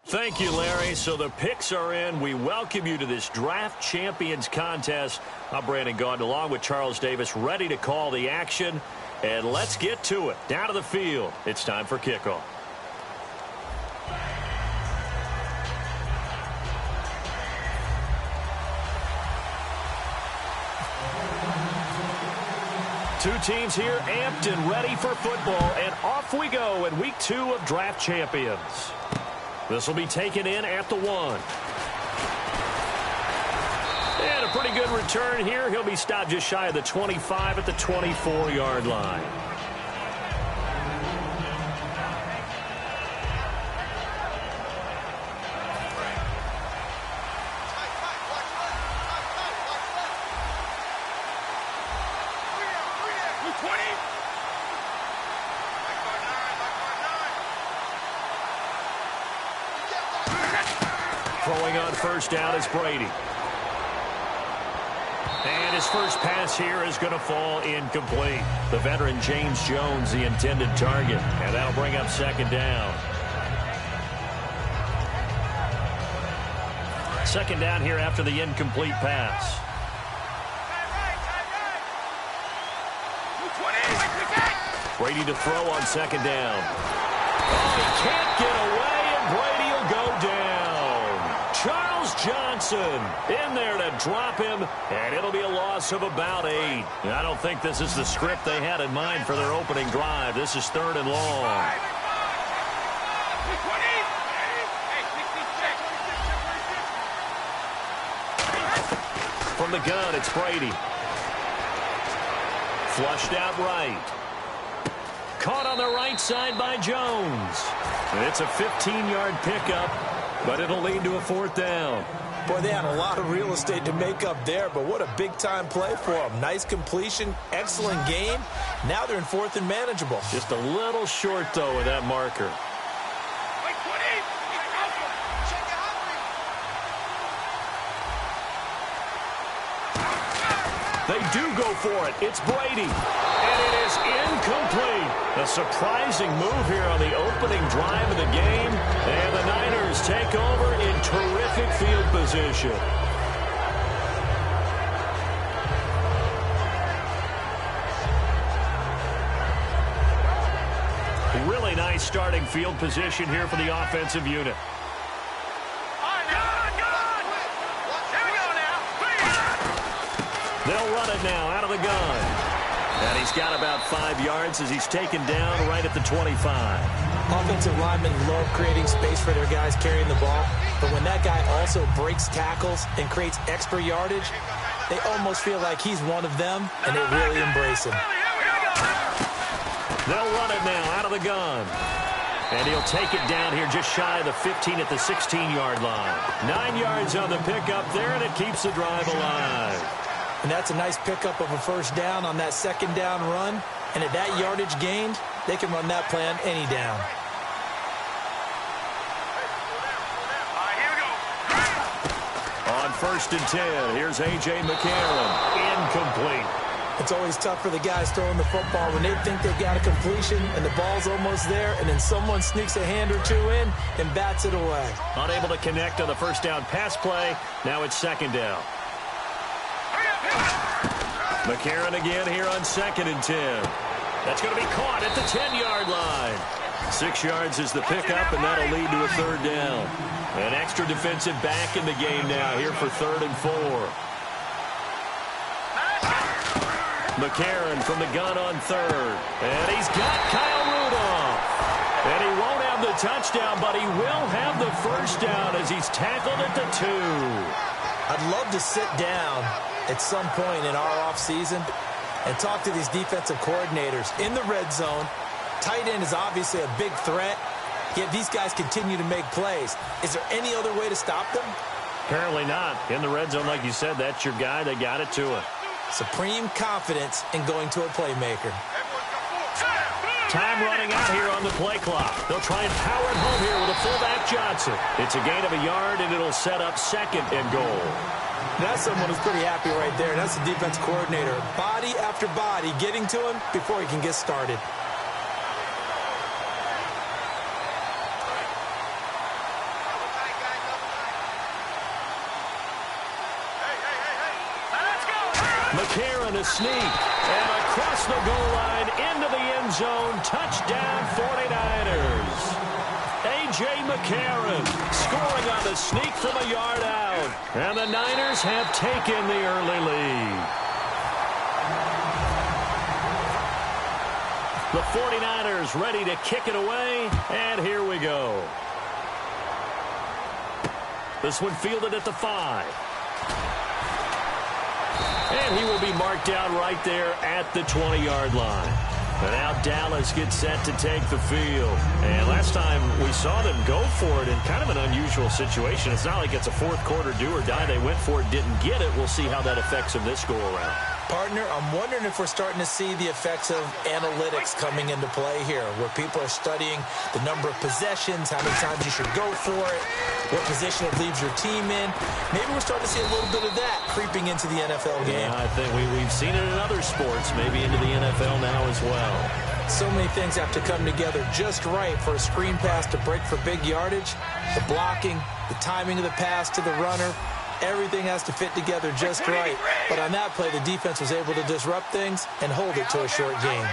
Thank you, Larry. So the picks are in. We welcome you to this Draft Champions contest. I'm Brandon Gaudin along with Charles Davis, ready to call the action. And let's get to it. Down to the field. It's time for kickoff. Two teams here amped and ready for football. And off we go in week 2 of Draft Champions. This will be taken in at the 1. And a pretty good return here. He'll be stopped just shy of the 25 at the 24-yard line. Throwing on first down is Brady. And his first pass here is going to fall incomplete. The veteran James Jones, the intended target. And that'll bring up second down. Second down here after the incomplete pass. Brady to throw on second down. Oh, he can't get away, and Brady will go down. Charles Johnson in there to drop him, and it'll be a loss of about 8. I don't think this is the script they had in mind for their opening drive. This is 3rd and long. From the gun, it's Brady. Flushed out right. Caught on the right side by Jones. It's a 15-yard pickup, but it'll lead to a 4th down. Boy, they had a lot of real estate to make up there, but what a big-time play for them. Nice completion, excellent game. Now they're in 4th and manageable. Just a little short, though, with that marker. They do go for it. It's Brady. And it is incomplete. A surprising move here on the opening drive of the game. And the Niners take over in terrific field position. Really nice starting field position here for the offensive unit. They'll run it now out of the gun. And he's got about 5 yards as he's taken down right at the 25. Offensive linemen love creating space for their guys carrying the ball. But when that guy also breaks tackles and creates extra yardage, they almost feel like he's one of them, and they really embrace him. They'll run it now out of the gun. And he'll take it down here just shy of the 15 at the 16-yard line. 9 yards on the pickup there, and it keeps the drive alive. And that's a nice pickup of a first down on that second down run. And at that yardage gained, they can run that play on any down. On 1st and 10, here's A.J. McCarron. Incomplete. It's always tough for the guys throwing the football when they think they've got a completion and the ball's almost there, and then someone sneaks a hand or two in and bats it away. Unable to connect on the first down pass play. Now it's second down. McCarron again here on 2nd and 10. That's going to be caught at the 10-yard line. 6 yards is the pickup, and that'll lead to a 3rd down. An extra defensive back in the game now here for 3rd and 4. McCarron from the gun on 3rd. And he's got Kyle Rudolph. And he won't have the touchdown, but he will have the first down as he's tackled at the 2. I'd love to sit down at some point in our offseason and talk to these defensive coordinators in the red zone. Tight end is obviously a big threat, yet these guys continue to make plays. Is there any other way to stop them? Apparently not. In the red zone, like you said, that's your guy. They got it to him. Supreme confidence in going to a playmaker. Time running out here on the play clock. They'll try and power it home here with a fullback Johnson. It's a gain of a yard, and it'll set up 2nd and goal. That's someone who's pretty happy right there. That's the defense coordinator. Body after body getting to him before he can get started. McCarron a sneak. And across the goal line into the end zone. Touchdown 49ers. A.J. McCarron scoring on the sneak from a yard out. And the Niners have taken the early lead. The 49ers ready to kick it away. And here we go. This one fielded at the 5. And he will be marked down right there at the 20-yard line. And now Dallas gets set to take the field. And last time we saw them go for it in kind of an unusual situation. It's not like it's a fourth quarter do or die. They went for it, didn't get it. We'll see how that affects them this go-around. Partner, I'm wondering if we're starting to see the effects of analytics coming into play here, where people are studying the number of possessions, how many times you should go for it, what position it leaves your team in. Maybe we're starting to see a little bit of that creeping into the NFL game. Yeah, I think we've seen it in other sports, maybe into the NFL now as well. So many things have to come together just right for a screen pass to break for big yardage. The blocking, the timing of the pass to the runner. Everything has to fit together just right. But on that play, the defense was able to disrupt things and hold it to a short gain.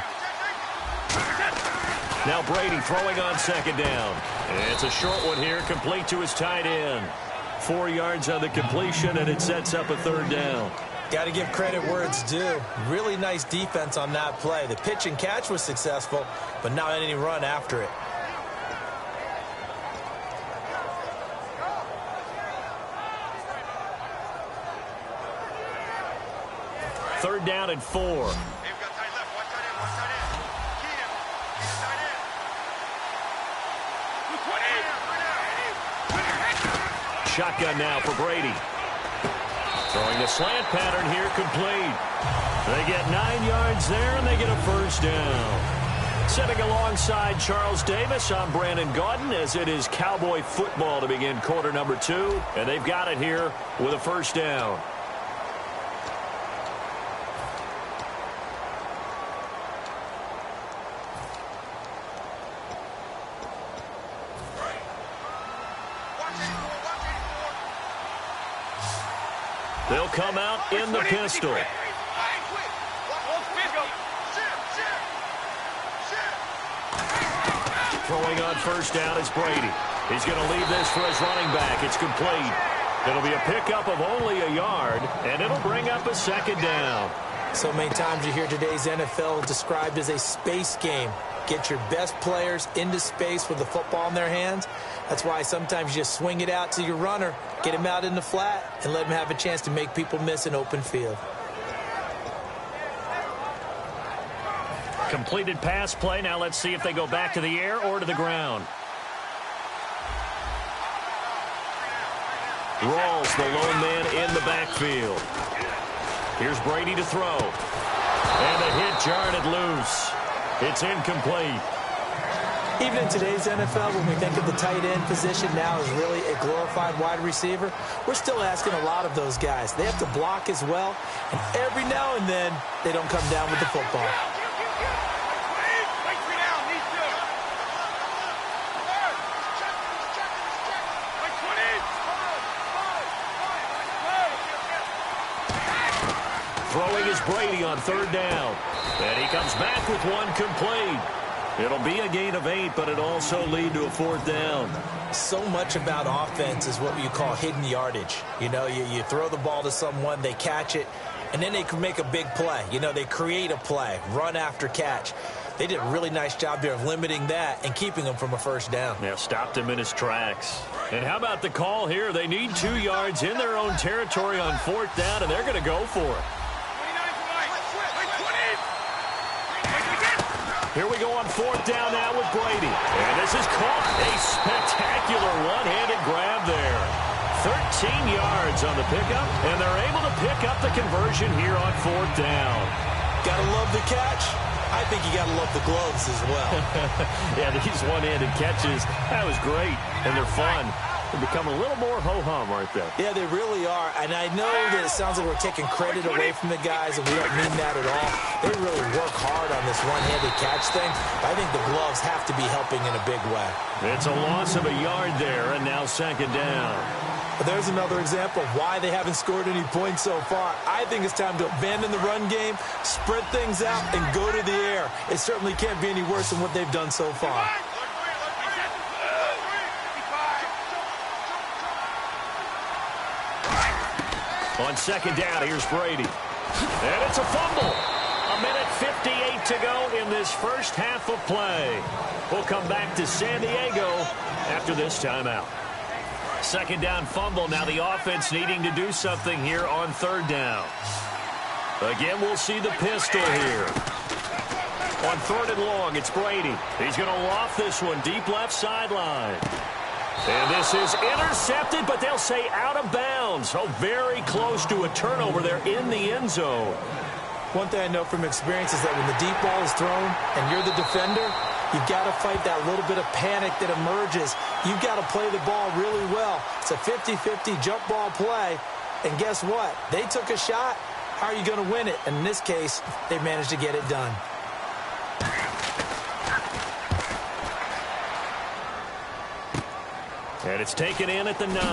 Now Brady throwing on second down. And it's a short one here, complete to his tight end. 4 yards on the completion, and it sets up a third down. Got to give credit where it's due. Really nice defense on that play. The pitch and catch was successful, but not any run after it. Third down and 4. Shotgun now for Brady. Throwing the slant pattern here, complete. They get 9 yards there, and they get a first down. Sitting alongside Charles Davis, I'm Brandon Gaudin, as it is Cowboy football to begin quarter number 2. And they've got it here with a first down. They'll come out in the pistol. Throwing on first down is Brady. He's going to leave this for his running back. It's complete. It'll be a pickup of only a yard, and it'll bring up a second down. So many times you hear today's NFL described as a space game. Get your best players into space with the football in their hands. That's why sometimes you just swing it out to your runner, get him out in the flat, and let him have a chance to make people miss an open field. Completed pass play. Now let's see if they go back to the air or to the ground. Rawls, the lone man in the backfield. Here's Brady to throw. And the hit jarred it loose. It's incomplete. Even in today's NFL, when we think of the tight end position now as really a glorified wide receiver, we're still asking a lot of those guys. They have to block as well, and every now and then, they don't come down with the football. Throwing is Brady on third down. And he comes back with one complete. It'll be a gain of 8, but it also lead to a fourth down. So much about offense is what you call hidden yardage. You know, you throw the ball to someone, they catch it, and then they can make a big play. You know, they create a play, run after catch. They did a really nice job there of limiting that and keeping him from a first down. Yeah, stopped him in his tracks. And how about the call here? They need 2 yards in their own territory on fourth down, and they're going to go for it. Here we go on fourth down now with Brady. And this is caught. A spectacular one-handed grab there. 13 yards on the pickup, and they're able to pick up the conversion here on fourth down. Gotta love the catch. I think you gotta love the gloves as well. Yeah, these one-handed catches, that was great, and they're fun. have become a little more ho-hum, aren't they? Yeah, they really are. And I know that it sounds like we're taking credit away from the guys, and we don't mean that at all. They really work hard on this one-handed catch thing. But I think the gloves have to be helping in a big way. It's a loss of a yard there, and now second down. But there's another example of why they haven't scored any points so far. I think it's time to abandon the run game, spread things out, and go to the air. It certainly can't be any worse than what they've done so far. On second down, here's Brady. And it's a fumble. A minute 58 to go in this first half of play. We'll come back to San Diego after this timeout. Second down fumble. Now the offense needing to do something here on third down. Again, we'll see the pistol here. On third and long, it's Brady. He's going to loft this one deep left sideline. And this is intercepted, but they'll say out of bounds. So very close to a turnover there in the end zone. One thing I know from experience is that when the deep ball is thrown and you're the defender, you've got to fight that little bit of panic that emerges. You've got to play the ball really well. It's a 50-50 jump ball play. And guess what? They took a shot. How are you going to win it? And in this case, they managed to get it done. And it's taken in at the 9. 33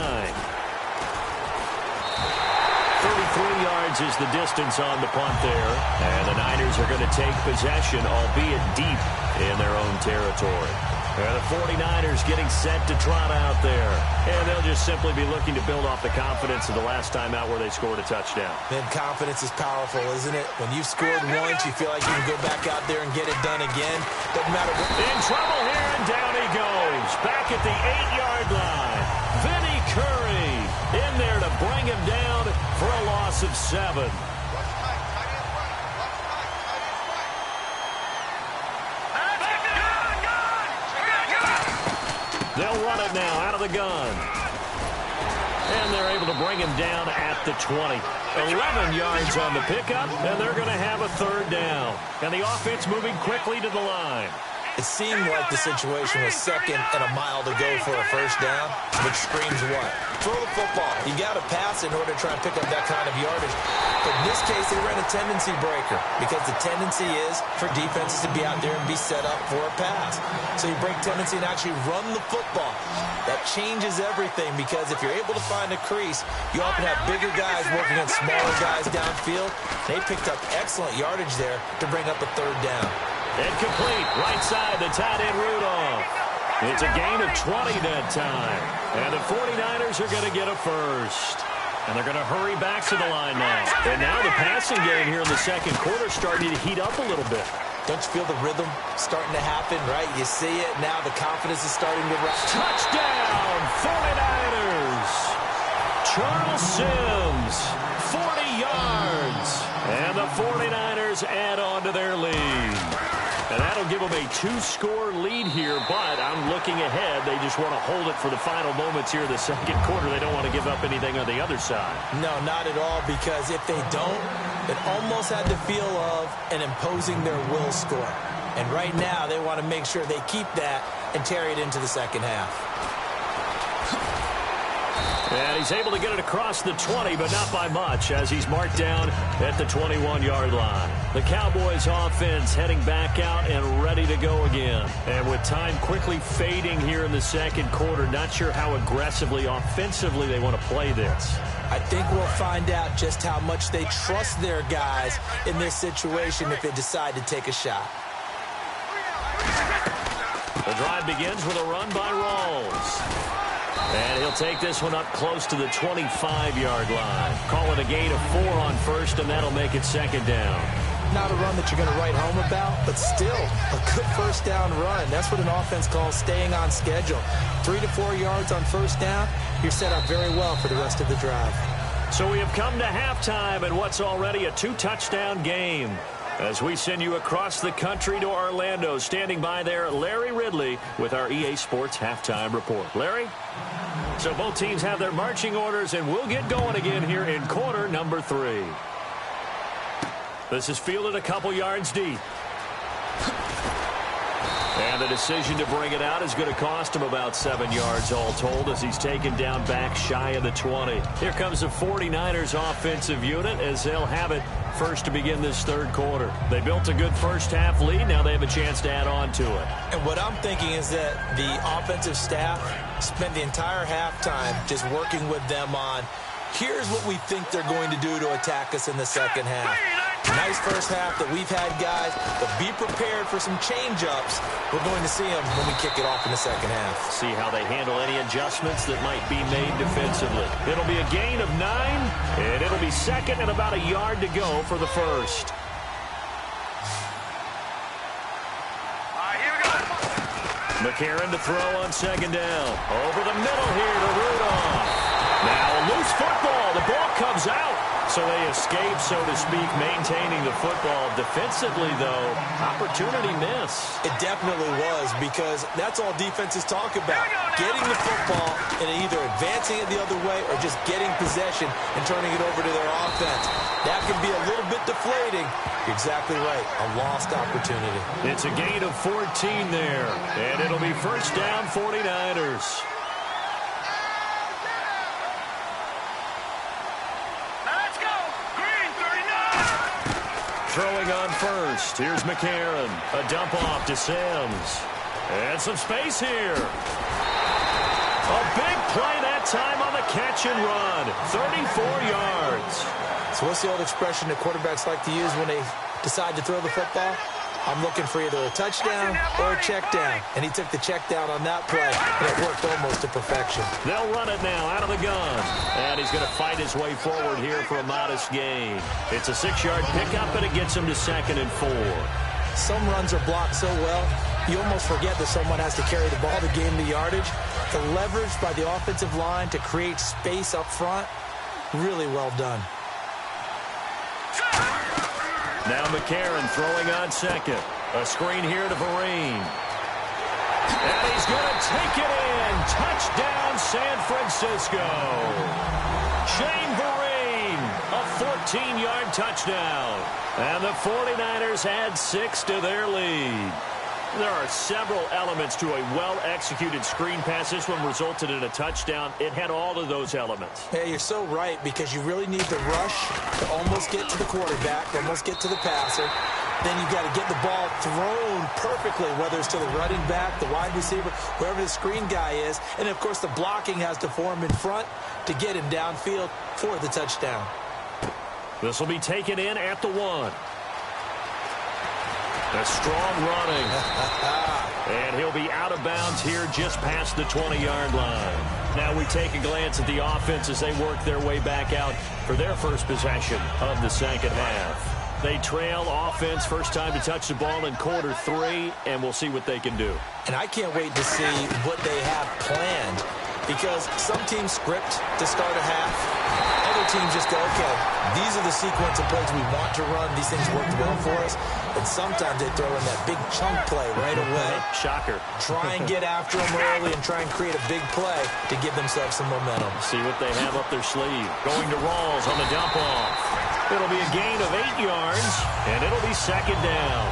yards is the distance on the punt there. And the Niners are going to take possession, albeit deep in their own territory. And the 49ers getting set to trot out there. And they'll just simply be looking to build off the confidence of the last time out where they scored a touchdown. Man, confidence is powerful, isn't it? When you've scored once, you feel like you can go back out there and get it done again. Doesn't matter what. In trouble here, and down he goes. Back at the 8-yard line. Vinny Curry in there to bring him down for a loss of 7. They'll run it now out of the gun. And they're able to bring him down at the 20. 11 yards on the pickup, and they're going to have a third down. And the offense moving quickly to the line. It seemed like the situation was second and a mile to go for a first down, which screams what? Throw the football. You got to pass in order to try and pick up that kind of yardage. But in this case, they ran a tendency breaker because the tendency is for defenses to be out there and be set up for a pass. So you break tendency and actually run the football. That changes everything because if you're able to find a crease, you often have bigger guys working on smaller guys downfield. They picked up excellent yardage there to bring up a third down. Incomplete. Right side, the tight end Rudolph. It's a gain of 20 that time. And the 49ers are going to get a first. And they're going to hurry back to the line now. And now the passing game here in the second quarter starting to heat up a little bit. Don't you feel the rhythm starting to happen, right? You see it. Now the confidence is starting to rise. Touchdown, 49ers. Charles Sims, 40 yards. And the 49ers add on to their lead. And that'll give them a 2-score lead here, but I'm looking ahead. They just want to hold it for the final moments here in the second quarter. They don't want to give up anything on the other side. No, not at all, because if they don't, it almost had the feel of an imposing their will score. And right now, they want to make sure they keep that and carry it into the second half. And he's able to get it across the 20, but not by much, as he's marked down at the 21-yard line. The Cowboys offense heading back out and ready to go again. And with time quickly fading here in the second quarter, not sure how aggressively, offensively they want to play this. I think we'll find out just how much they trust their guys in this situation if they decide to take a shot. The drive begins with a run by Rawls. And he'll take this one up close to the 25-yard line. Call it a gain of 4 on first, and that'll make it second down. Not a run that you're going to write home about, but still a good first down run. That's what an offense calls staying on schedule. 3 to 4 yards on first down, you're set up very well for the rest of the drive. So we have come to halftime in what's already a 2-touchdown game. As we send you across the country to Orlando, standing by there, Larry Ridley with our EA Sports Halftime Report. Larry? So both teams have their marching orders, and we'll get going again here in quarter number 3. This is fielded a couple yards deep. And the decision to bring it out is going to cost him about 7 yards all told as he's taken down back shy of the 20. Here comes the 49ers offensive unit as they'll have it first to begin this third quarter. They built a good first-half lead. Now they have a chance to add on to it. And what I'm thinking is that the offensive staff spent the entire halftime just working with them on, here's what we think they're going to do to attack us in the second half. Nice first half that we've had, guys, but be prepared for some change-ups. We're going to see them when we kick it off in the second half. See how they handle any adjustments that might be made defensively. It'll be a gain of 9, and it'll be second and about a yard to go for the first. McCarron to throw on second down. Over the middle here to Rudolph. Now a loose football. The ball comes out. So they escape, so to speak, maintaining the football. Defensively, though, opportunity miss. It definitely was, because that's all defenses talk about. Getting the football and either advancing it the other way or just getting possession and turning it over to their offense. That can be a little bit deflating. You're exactly right. A lost opportunity. It's a gain of 14 there, and it'll be first down 49ers. Throwing on first. Here's McCarron. A dump off to Sims. And some space here. A big play that time on the catch and run. 34 yards. So what's the old expression that quarterbacks like to use when they decide to throw the football? I'm looking for either a touchdown or a check down. And he took the check down on that play, and it worked almost to perfection. They'll run it now out of the gun. And he's going to fight his way forward here for a modest gain. It's a 6-yard pickup, and it gets him to 2nd and 4. Some runs are blocked so well, you almost forget that someone has to carry the ball to gain the yardage. The leverage by the offensive line to create space up front, really well done. Now McCarron throwing on second. A screen here to Vereen. And he's going to take it in. Touchdown, San Francisco. Shane Vereen, a 14-yard touchdown. And the 49ers add 6 to their lead. There are several elements to a well-executed screen pass. This one resulted in a touchdown. It had all of those elements. Yeah, you're so right, because you really need the rush to almost get to the quarterback, almost get to the passer. Then you've got to get the ball thrown perfectly, whether it's to the running back, the wide receiver, wherever the screen guy is. And, of course, the blocking has to form in front to get him downfield for the touchdown. This will be taken in at the 1. A strong running. And he'll be out of bounds here just past the 20-yard line. Now we take a glance at the offense as they work their way back out for their first possession of the second half. They trail offense, first time to touch the ball in quarter 3, and we'll see what they can do. And I can't wait to see what they have planned, because some teams script to start a half. Other teams just go, okay, these are the sequence of plays we want to run. These things worked well for us. And sometimes they throw in that big chunk play right away. Shocker. Try and get after them early and try and create a big play to give themselves some momentum. See what they have up their sleeve. Going to Rawls on the dump off. It'll be a gain of 8 yards, and it'll be second down.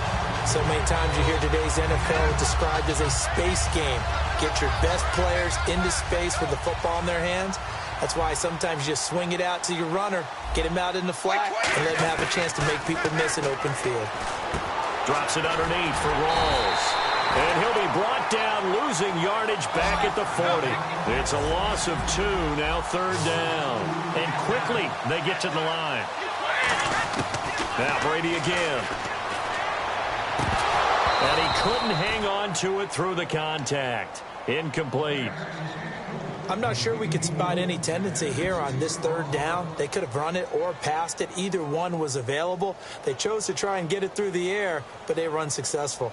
So many times you hear today's NFL described as a space game. Get your best players into space with the football in their hands. That's why sometimes you just swing it out to your runner, get him out in the flat, and let him have a chance to make people miss an open field. Drops it underneath for Rawls. And he'll be brought down, losing yardage back at the 40. It's a loss of 2, now third down. And quickly, they get to the line. Now Brady again. And he couldn't hang on to it through the contact. Incomplete. I'm not sure we could spot any tendency here on this third down. They could have run it or passed it. Either one was available. They chose to try and get it through the air, but they were unsuccessful.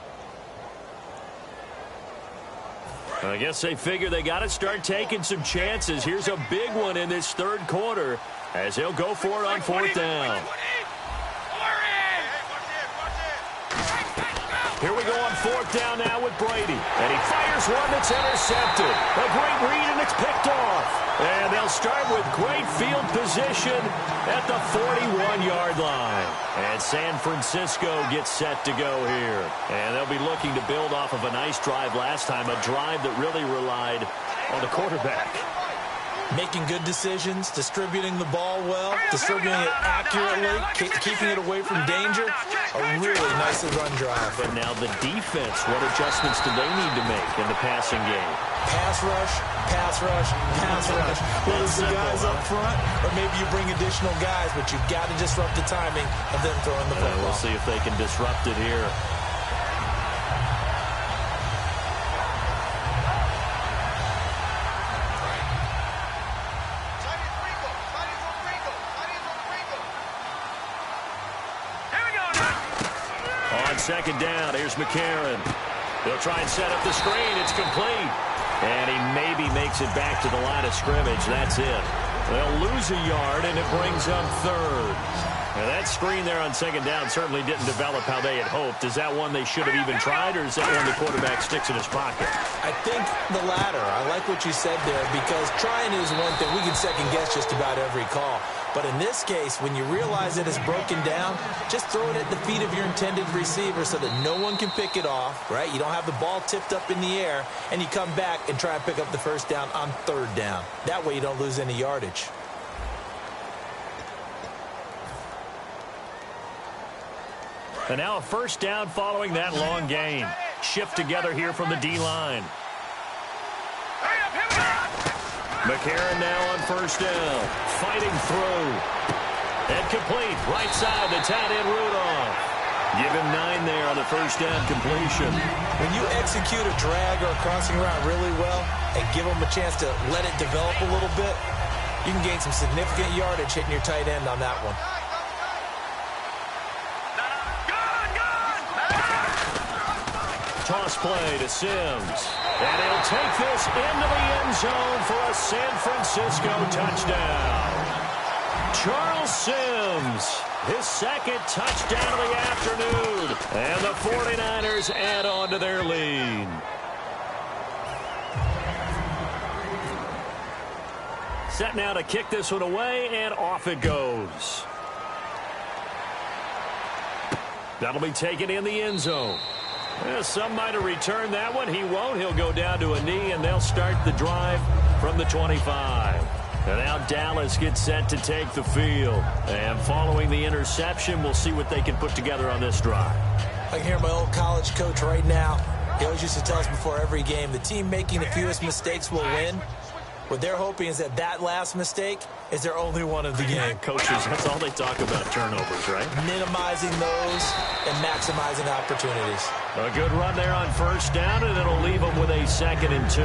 I guess they figure they got to start taking some chances. Here's a big one in this third quarter as he'll go for it on fourth down. Here we go on fourth down now with Brady. And he fires one that's intercepted. A great read, and it's picked off. And they'll start with great field position at the 41-yard line. And San Francisco gets set to go here. And they'll be looking to build off of a nice drive last time, a drive that really relied on the quarterback. Making good decisions, distributing the ball well, distributing it accurately, keeping it away from danger. A really nicely run drive. But now the defense, what adjustments do they need to make in the passing game? Pass rush, pass rush, pass rush. Whether it's the guys up front, or maybe you bring additional guys, but you've got to disrupt the timing of them throwing the football. We'll see if they can disrupt it here. Second down, here's McCarron. They'll try and set up the screen. It's complete. And he maybe makes it back to the line of scrimmage. That's it. They'll lose a yard, and it brings up third. Now, that screen there on second down certainly didn't develop how they had hoped. Is that one they should have even tried, or is that one the quarterback sticks in his pocket? I think the latter. I like what you said there, because trying is one thing. We can second-guess just about every call. But in this case, when you realize it is broken down, just throw it at the feet of your intended receiver so that no one can pick it off, right? You don't have the ball tipped up in the air, and you come back and try and pick up the first down on third down. That way you don't lose any yardage. And now a first down following that long gain. Shift together here from the D-line. McCarron now on first down. Fighting through. And complete. Right side, the tight end Rudolph. Give him 9 there on the first down completion. When you execute a drag or a crossing route really well and give them a chance to let it develop a little bit, you can gain some significant yardage hitting your tight end on that one. Toss play to Sims. And he'll take this into the end zone for a San Francisco touchdown. Charles Sims, his second touchdown of the afternoon. And the 49ers add on to their lead. Set now to kick this one away, and off it goes. That'll be taken in the end zone. Some might have returned that one. He won't. He'll go down to a knee, and they'll start the drive from the 25. And now Dallas gets set to take the field. And following the interception, we'll see what they can put together on this drive. I can hear my old college coach right now. He always used to tell us before every game, the team making the fewest mistakes will win. What they're hoping is that last mistake is their only one of the game. Coaches, that's all they talk about, turnovers, right? Minimizing those and maximizing opportunities. A good run there on first down, and it'll leave them with a 2nd and 2.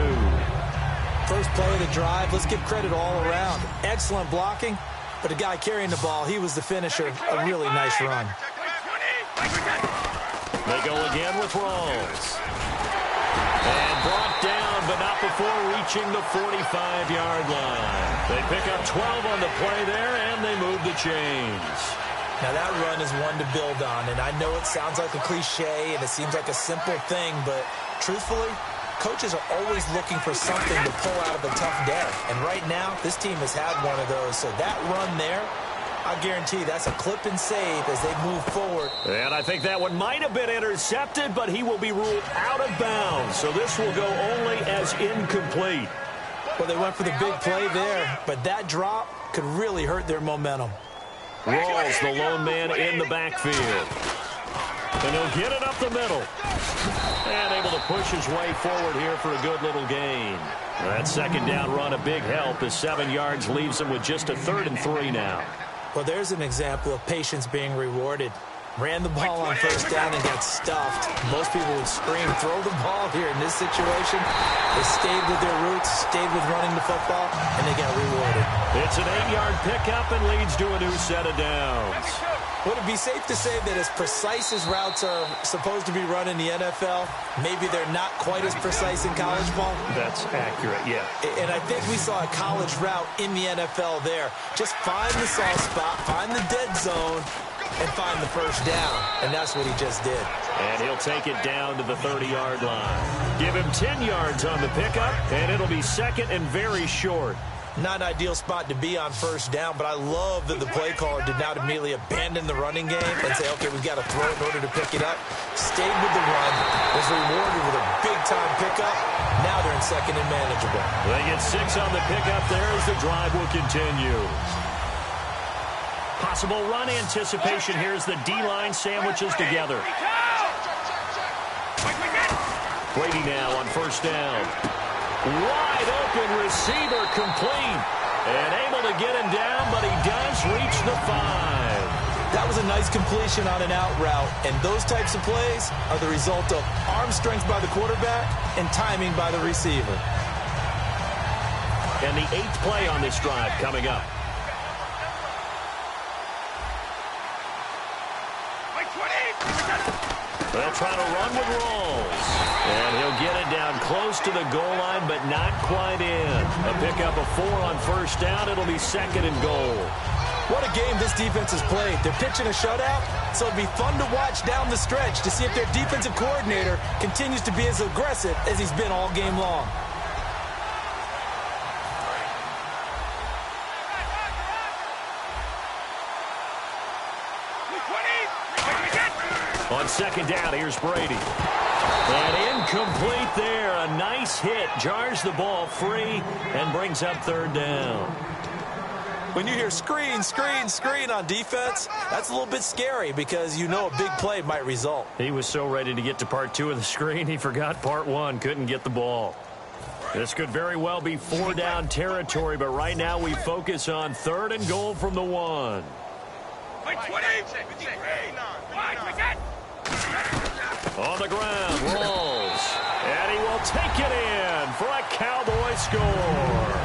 First play of the drive, let's give credit all around. Excellent blocking, but the guy carrying the ball, he was the finisher. A really nice run. They go again with Rawls. And brought down, but not before reaching the 45-yard line. They pick up 12 on the play there, and they move the chains. Now, that run is one to build on, and I know it sounds like a cliche, and it seems like a simple thing, but truthfully, coaches are always looking for something to pull out of a tough day. And right now, this team has had one of those, so that run there, I guarantee that's a clip and save as they move forward. And I think that one might have been intercepted, but he will be ruled out of bounds. So this will go only as incomplete. Well, they went for the big play there, but that drop could really hurt their momentum. Rawls, the lone man in the backfield. And he'll get it up the middle. And able to push his way forward here for a good little gain. That second down run, a big help as 7 yards leaves him with just a 3rd and 3 now. Well, there's an example of patience being rewarded. Ran the ball on first down and got stuffed. Most people would scream, throw the ball here in this situation. They stayed with their roots, stayed with running the football, and they got rewarded. It's an 8-yard pickup and leads to a new set of downs. Would it be safe to say that as precise as routes are supposed to be run in the NFL, maybe they're not quite as precise in college ball? That's accurate, yeah. And I think we saw a college route in the NFL there. Just find the soft spot, find the dead zone, and find the first down, and that's what he just did. And he'll take it down to the 30-yard line. Give him 10 yards on the pickup, and it'll be second and very short. Not an ideal spot to be on first down, but I love that the play caller did not immediately abandon the running game and say, okay, we've got to throw it in order to pick it up. Stayed with the run, was rewarded with a big-time pickup. Now they're in second and manageable. They get 6 on the pickup there as the drive will continue. Possible run anticipation. Here's the D-line sandwiches together. Brady now on first down. Wide open receiver complete. And able to get him down, but he does reach the 5. That was a nice completion on an out route, and those types of plays are the result of arm strength by the quarterback and timing by the receiver. And the 8th play on this drive coming up. They'll try to run with Rawls. And he'll get it down close to the goal line, but not quite in. A pickup of 4 on first down. It'll be second and goal. What a game this defense has played. They're pitching a shutout, so it'll be fun to watch down the stretch to see if their defensive coordinator continues to be as aggressive as he's been all game long. On second down, here's Brady. And incomplete there. A nice hit. Jars the ball free and brings up third down. When you hear screen, screen, screen on defense, that's a little bit scary because you know a big play might result. He was so ready to get to part 2 of the screen, he forgot part 1. Couldn't get the ball. This could very well be 4-down territory, but right now we focus on third and goal from the 1. On the ground, Rawls. And he will take it in for a Cowboy score.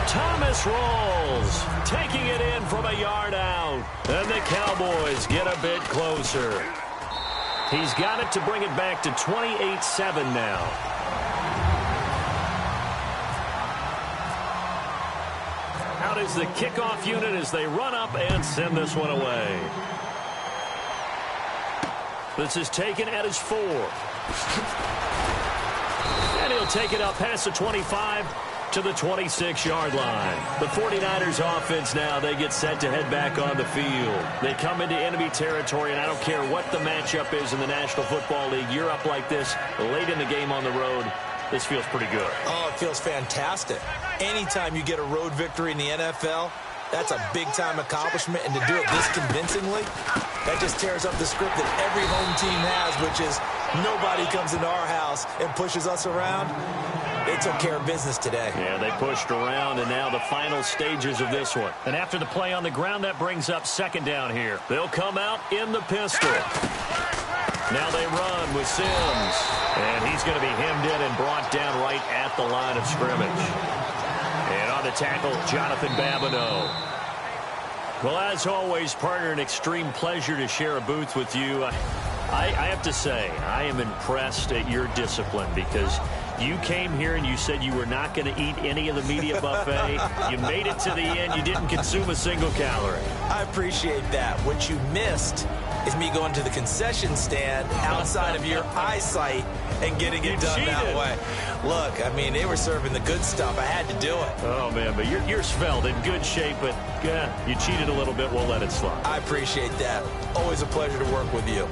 Thomas Rawls taking it in from a yard out. And the Cowboys get a bit closer. He's got it to bring it back to 28-7 now. Out is the kickoff unit as they run up and send this one away. This is taken at his 4. And he'll take it up past the 25 to the 26-yard line. The 49ers offense now, they get set to head back on the field. They come into enemy territory, and I don't care what the matchup is in the National Football League. You're up like this late in the game on the road. This feels pretty good. Oh, it feels fantastic. Anytime you get a road victory in the NFL, that's a big-time accomplishment, and to do it this convincingly, that just tears up the script that every home team has, which is nobody comes into our house and pushes us around. They took care of business today. Yeah, they pushed around, and now the final stages of this one. And after the play on the ground, that brings up second down here. They'll come out in the pistol. Now they run with Sims, and he's going to be hemmed in and brought down right at the line of scrimmage. And on the tackle, Jonathan Babineau. Well, as always, partner, an extreme pleasure to share a booth with you. I have to say, I am impressed at your discipline because you came here and you said you were not going to eat any of the media buffet. You made it to the end. You didn't consume a single calorie. I appreciate that. What you missed is me going to the concession stand outside of your eyesight and getting it done that way. Look, I mean, they were serving the good stuff. I had to do it. Oh, man, but you're svelte, in good shape, but you cheated a little bit. We'll let it slide. I appreciate that. Always a pleasure to work with you.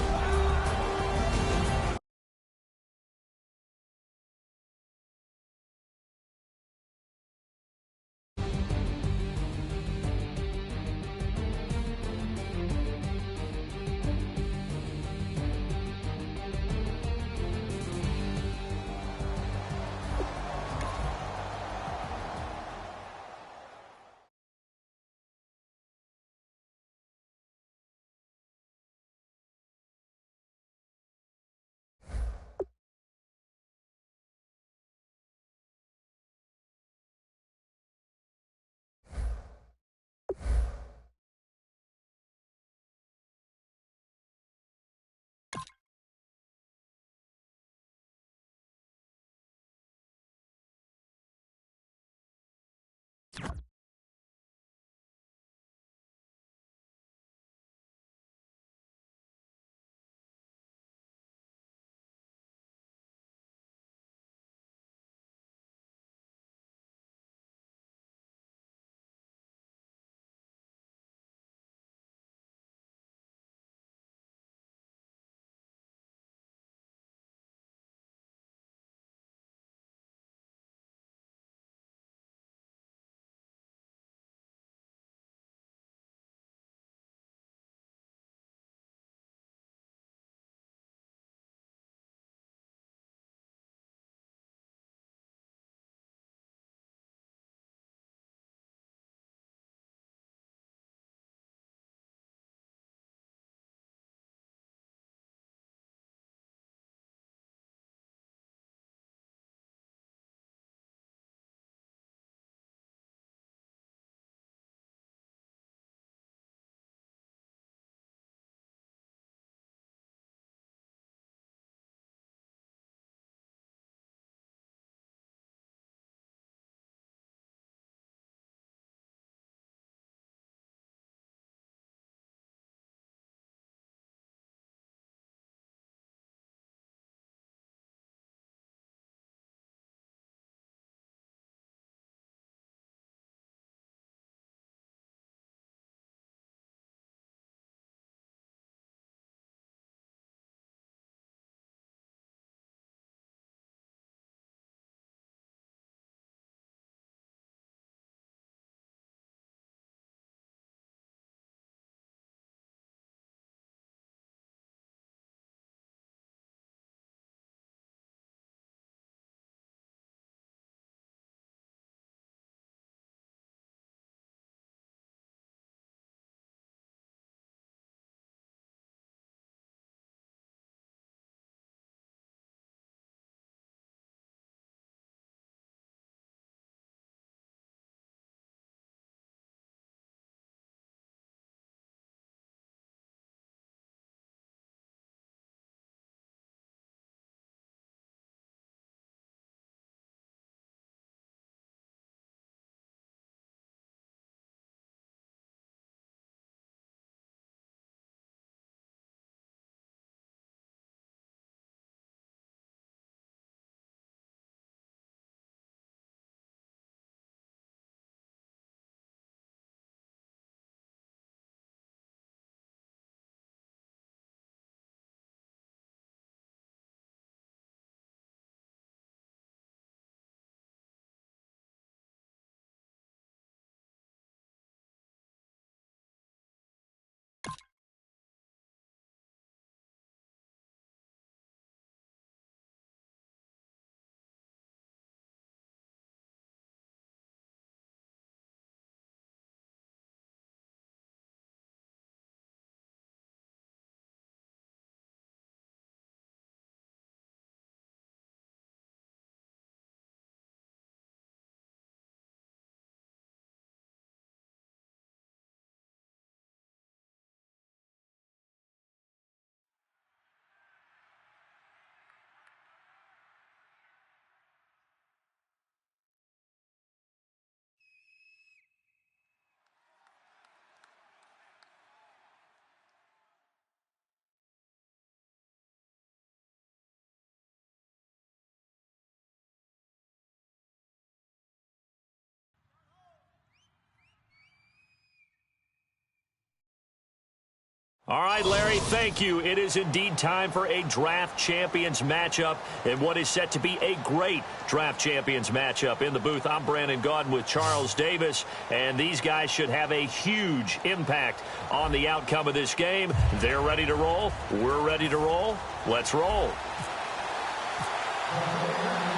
All right, Larry, thank you. It is indeed time for a draft champions matchup and what is set to be a great draft champions matchup. In the booth, I'm Brandon Gaudin with Charles Davis, and these guys should have a huge impact on the outcome of this game. They're ready to roll. We're ready to roll. Let's roll.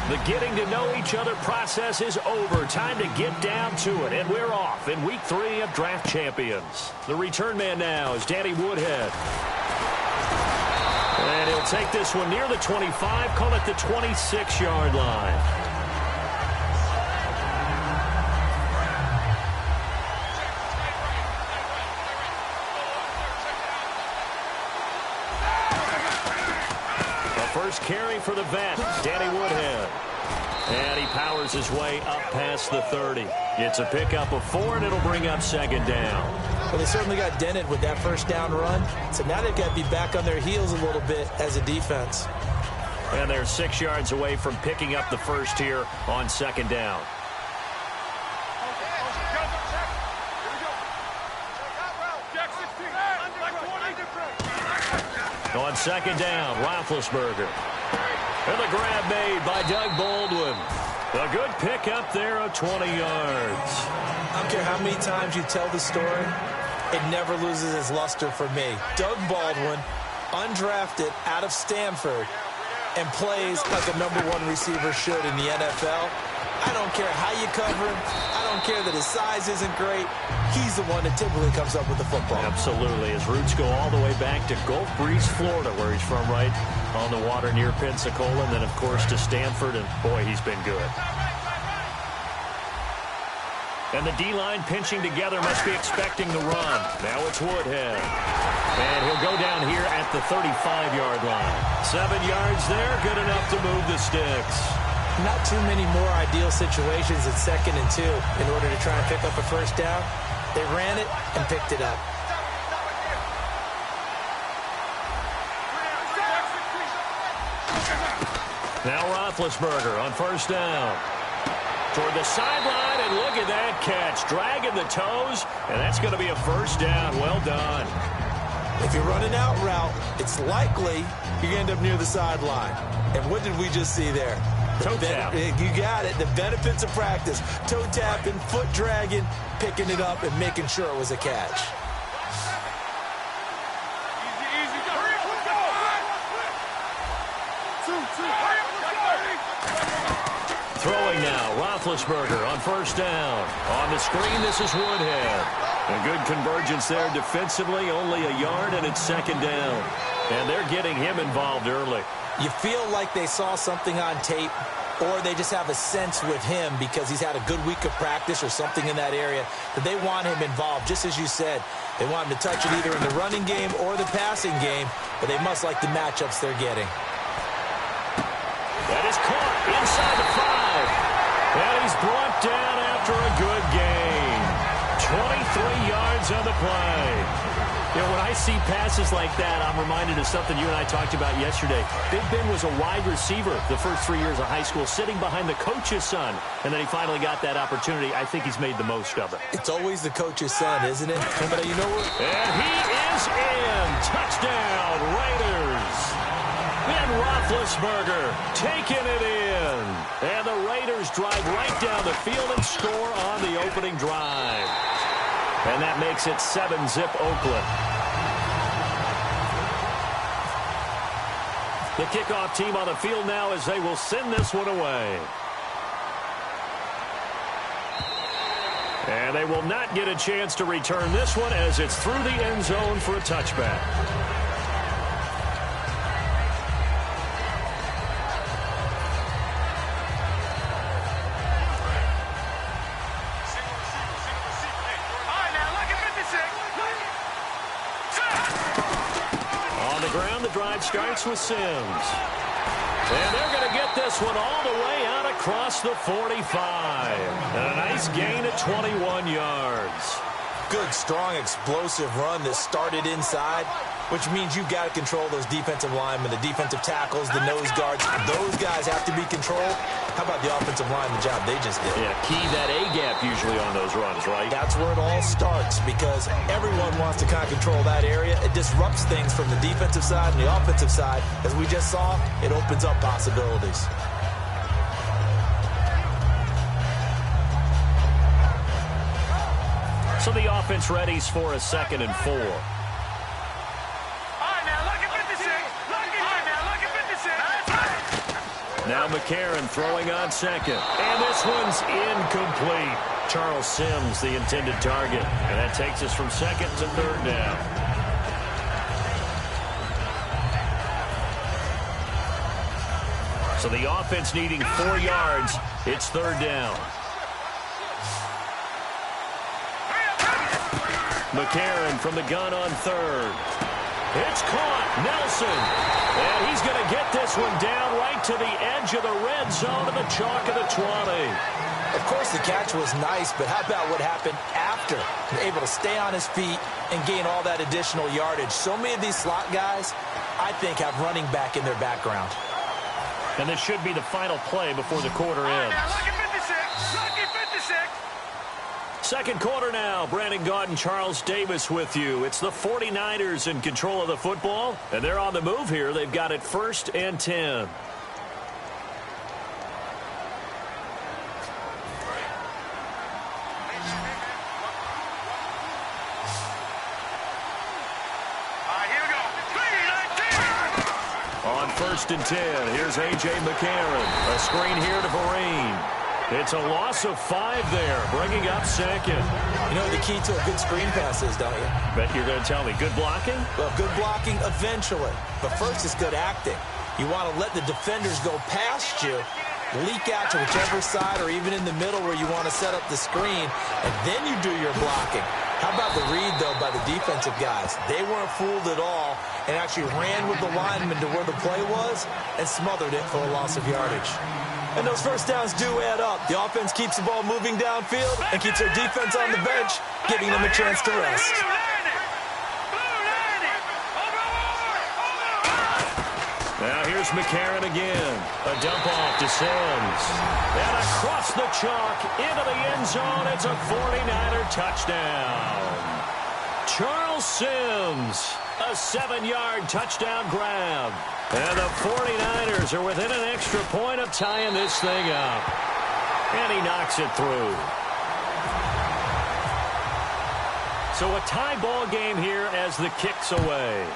The getting to know each other process is over. Time to get down to it. And we're off in week 3 of Draft Champions. The return man now is Danny Woodhead. And he'll take this one near the 25, call it the 26-yard line. First carry for the vet, Danny Woodhead. And he powers his way up past the 30. It's a pickup of 4, and it'll bring up second down. Well, they certainly got dented with that first down run. So now they've got to be back on their heels a little bit as a defense. And they're 6 yards away from picking up the first here on second down. On second down, Roethlisberger. And the grab made by Doug Baldwin. A good pickup there of 20 yards. I don't care how many times you tell the story, it never loses its luster for me. Doug Baldwin, undrafted out of Stanford, and plays like a #1 receiver should in the NFL. I don't care how you cover him. I don't care that his size isn't great. He's the one that typically comes up with the football. Absolutely. His roots go all the way back to Gulf Breeze, Florida, where he's from, right on the water near Pensacola. And then, of course, to Stanford. And, boy, he's been good. And the D-line pinching together, must be expecting the run. Now it's Woodhead. And he'll go down here at the 35-yard line. 7 yards there, good enough to move the sticks. Not too many more ideal situations at 2nd and 2 in order to try and pick up a first down. They ran it and picked it up. Now Roethlisberger on first down. Toward the sideline, and look at that catch. Dragging the toes, and that's going to be a first down. Well done. If you're running out route, it's likely you're going to end up near the sideline. And what did we just see there? Toe tap. You got it. The benefits of practice. Toe tapping, foot dragging, picking it up, and making sure it was a catch. Throwing now, Roethlisberger on first down. On the screen, this is Woodhead. A good convergence there defensively, only a yard, and it's second down. And they're getting him involved early. You feel like they saw something on tape, or they just have a sense with him because he's had a good week of practice or something in that area that they want him involved. Just as you said, they want him to touch it either in the running game or the passing game, but they must like the matchups they're getting. That is caught inside the 5. And he's brought down after a good gain. 23 yards on the play. You know, when I see passes like that, I'm reminded of something you and I talked about yesterday. Big Ben was a wide receiver the first 3 years of high school, sitting behind the coach's son, and then he finally got that opportunity. I think he's made the most of it. It's always the coach's son, isn't it? But you know what? And he is in. Touchdown, Raiders. Ben Roethlisberger taking it in. And the Raiders drive right down the field and score on the opening drive. And that makes it 7-zip Oakland. The kickoff team on the field now as they will send this one away. And they will not get a chance to return this one as it's through the end zone for a touchback. Drive starts with Sims. And they're going to get this one all the way out across the 45. And a nice gain of 21 yards. Good, strong, explosive run that started inside which means you've got to control those defensive linemen, the defensive tackles, the nose guards. Those guys have to be controlled. How about the offensive line, the job they just did? Yeah, key that A-gap usually on those runs, right? That's where it all starts because everyone wants to kind of control that area. It disrupts things from the defensive side and the offensive side. As we just saw, it opens up possibilities. So the offense readies for a 2nd and 4. Now McCarron throwing on 2nd. And this one's incomplete. Charles Sims, the intended target. And that takes us from 2nd to 3rd down. So the offense needing 4 yards. It's 3rd down. McCarron from the gun on 3rd. It's caught. Nelson. And he's going to get this one down right to the edge of the red zone of the chalk of the 20. Of course, the catch was nice, but how about what happened after? Able to stay on his feet and gain all that additional yardage. So many of these slot guys, I think, have running back in their background. And this should be the final play before the quarter ends. Lucky 56. Lucky 56. Second quarter now. Brandon Gaudin, Charles Davis with you. It's the 49ers in control of the football, and they're on the move here. They've got it 1st and 10. On 1st and 10, here's A.J. McCarron. A screen here to Vereen. It's a loss of 5 there, bringing up 2nd. You know what the key to a good screen pass is, don't you? Bet you're going to tell me. Good blocking? Well, good blocking eventually. But first is good acting. You want to let the defenders go past you, leak out to whichever side or even in the middle where you want to set up the screen, and then you do your blocking. How about the read, though, by the defensive guys? They weren't fooled at all and actually ran with the lineman to where the play was and smothered it for a loss of yardage. And those first downs do add up. The offense keeps the ball moving downfield and keeps their defense on the bench, giving them a chance to rest. Now here's McCarron again. A dump off to Sims. And across the chalk into the end zone. It's a 49er touchdown. Charles Sims, a 7-yard touchdown grab. And the 49ers are within an extra point of tying this thing up. And he knocks it through. So a tie ball game here as the kick's away.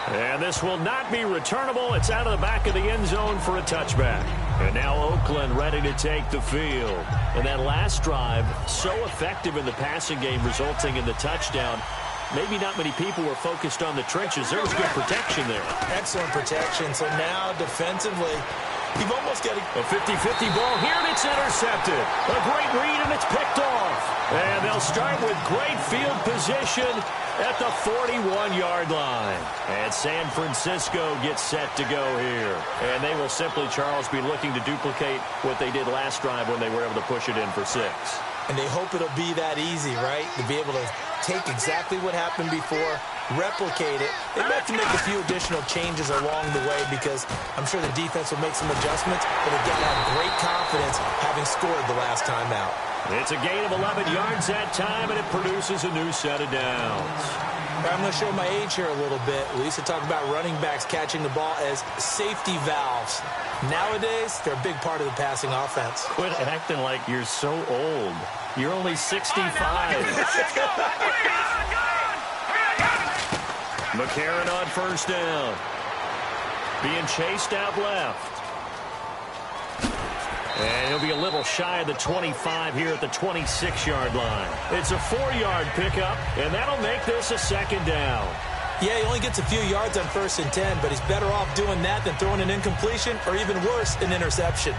And this will not be returnable. It's out of the back of the end zone for a touchback. And now Oakland ready to take the field. And that last drive, so effective in the passing game, resulting in the touchdown. Maybe not many people were focused on the trenches. There was good protection there. Excellent protection. So now defensively, you've almost got a 50-50 ball here, and it's intercepted. A great read, and it's picked off. And they'll start with great field position at the 41-yard line. And San Francisco gets set to go here. And they will simply, Charles, be looking to duplicate what they did last drive when they were able to push it in for 6. And they hope it'll be that easy, right? To be able to take exactly what happened before, replicate it. They might have to make a few additional changes along the way because I'm sure the defense will make some adjustments, but they've got to have great confidence having scored the last time out. It's a gain of 11 yards that time, and it produces a new set of downs. I'm going to show my age here a little bit. We used to talk about running backs catching the ball as safety valves. Nowadays, they're a big part of the passing offense. Quit acting like you're so old. You're only 65. McCarron on 1st down. Being chased out left. And he'll be a little shy of the 25 here at the 26-yard line. It's a 4-yard pickup, and that'll make this a 2nd down. Yeah, he only gets a few yards on 1st and 10, but he's better off doing that than throwing an incompletion or even worse, an interception.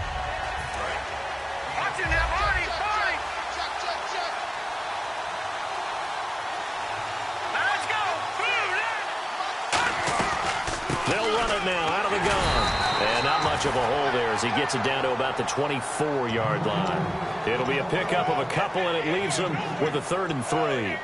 They'll run it now out of the gun. And not much of a hole there as he gets it down to about the 24-yard line. It'll be a pickup of a couple, and it leaves them with a 3rd and 3.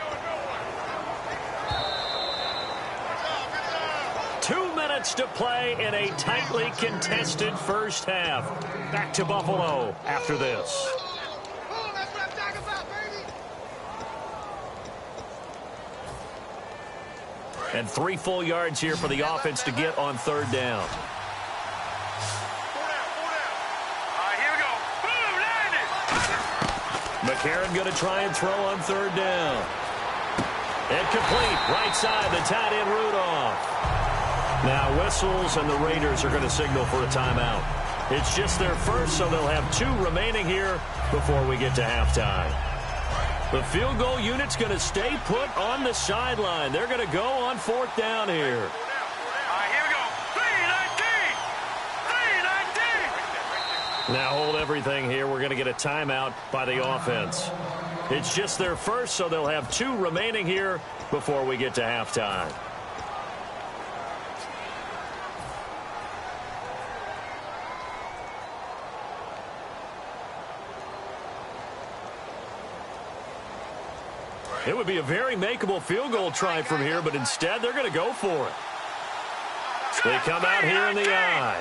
minutes to play in a tightly contested first half. Back to Buffalo after this. And 3 full yards here for the offense to get on third down. McCarron going to try and throw on third down. Incomplete. Right side, the tight end Rudolph. Now whistles, and the Raiders are going to signal for a timeout. It's just their first, so they'll have 2 remaining here before we get to halftime. The field goal unit's going to stay put on the sideline. They're going to go on fourth down here. Now hold everything here. We're going to get a timeout by the offense. It's just their first, so they'll have 2 remaining here before we get to halftime. It would be a very makeable field goal try from here, but instead they're going to go for it. They come out here in the eye.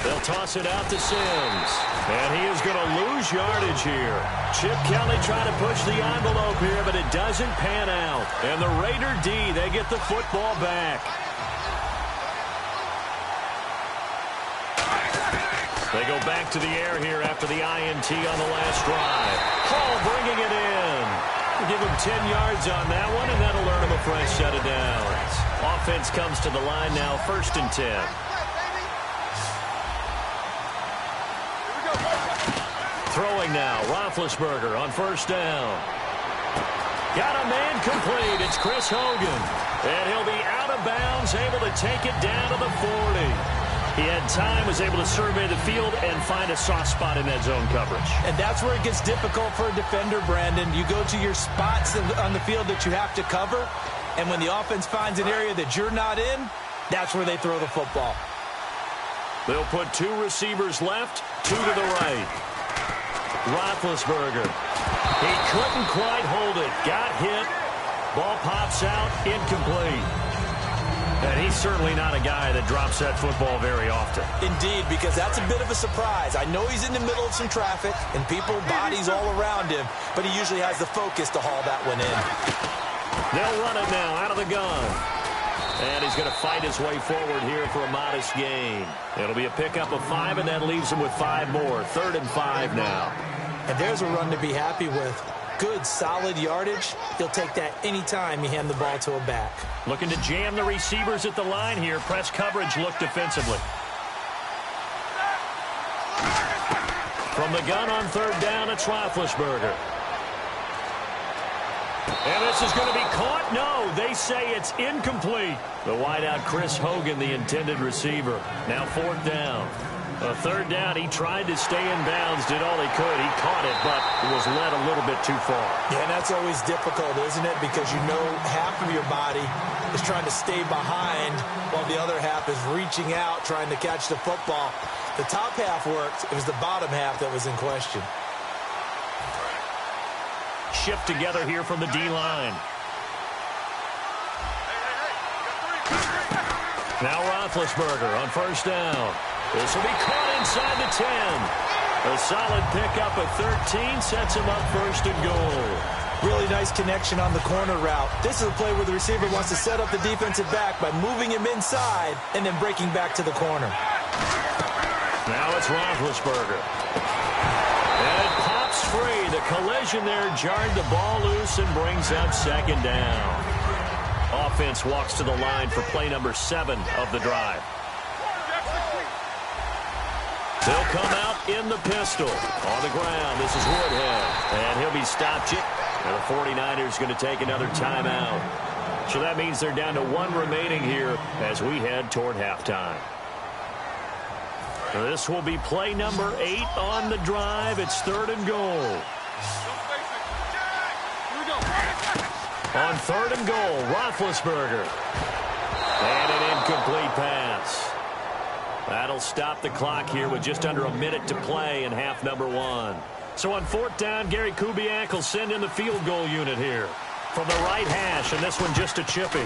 They'll toss it out to Sims. And he is going to lose yardage here. Chip Kelly trying to push the envelope here, but it doesn't pan out. And the Raider D, they get the football back. They go back to the air here after the INT on the last drive. Hall bringing it in. We'll give him 10 yards on that one, and that'll earn him a fresh set of downs. Offense comes to the line now, 1st and 10. Throwing now, Roethlisberger on first down. Got a man complete. It's Chris Hogan. And he'll be out of bounds, able to take it down to the 40. He had time, was able to survey the field and find a soft spot in that zone coverage. And that's where it gets difficult for a defender, Brandon. You go to your spots on the field that you have to cover, and when the offense finds an area that you're not in, that's where they throw the football. They'll put 2 receivers left, 2 to the right. Roethlisberger. He couldn't quite hold it. Got hit. Ball pops out. Incomplete. And he's certainly not a guy that drops that football very often. Indeed, because that's a bit of a surprise. I know he's in the middle of some traffic and people, bodies all around him, but he usually has the focus to haul that one in. They'll run it now out of the gun. And he's going to fight his way forward here for a modest gain. It'll be a pickup of 5, and that leaves him with 5 more. 3rd and 5 now. And there's a run to be happy with. Good, solid yardage. He'll take that any time you hand the ball to a back. Looking to jam the receivers at the line here. Press coverage look defensively. From the gun on 3rd down, it's Roethlisberger. And this is going to be caught. No, they say it's incomplete. The wideout, Chris Hogan, the intended receiver. Now 4th down. A 3rd down, he tried to stay in bounds, did all he could. He caught it, but it was led a little bit too far. Yeah, and that's always difficult, isn't it? Because you know half of your body is trying to stay behind while the other half is reaching out, trying to catch the football. The top half worked. It was the bottom half that was in question. Shift together here from the D-line. Now Roethlisberger on 1st down. This will be caught inside the 10. A solid pickup of 13 sets him up 1st and goal. Really nice connection on the corner route. This is a play where the receiver wants to set up the defensive back by moving him inside and then breaking back to the corner. Now it's Roethlisberger. And it pops free. The collision there jarred the ball loose and brings up 2nd down. Offense walks to the line for play number 7 of the drive. They'll come out in the pistol. On the ground, this is Woodhead. And he'll be stopped. And the 49ers going to take another timeout. So that means they're down to 1 remaining here as we head toward halftime. This will be play number 8 on the drive. It's 3rd and goal. On 3rd and goal, Roethlisberger. And an incomplete pass. That'll stop the clock here with just under a minute to play in half number 1. So on 4th down, Gary Kubiak will send in the field goal unit here. From the right hash, and this one just a chippy.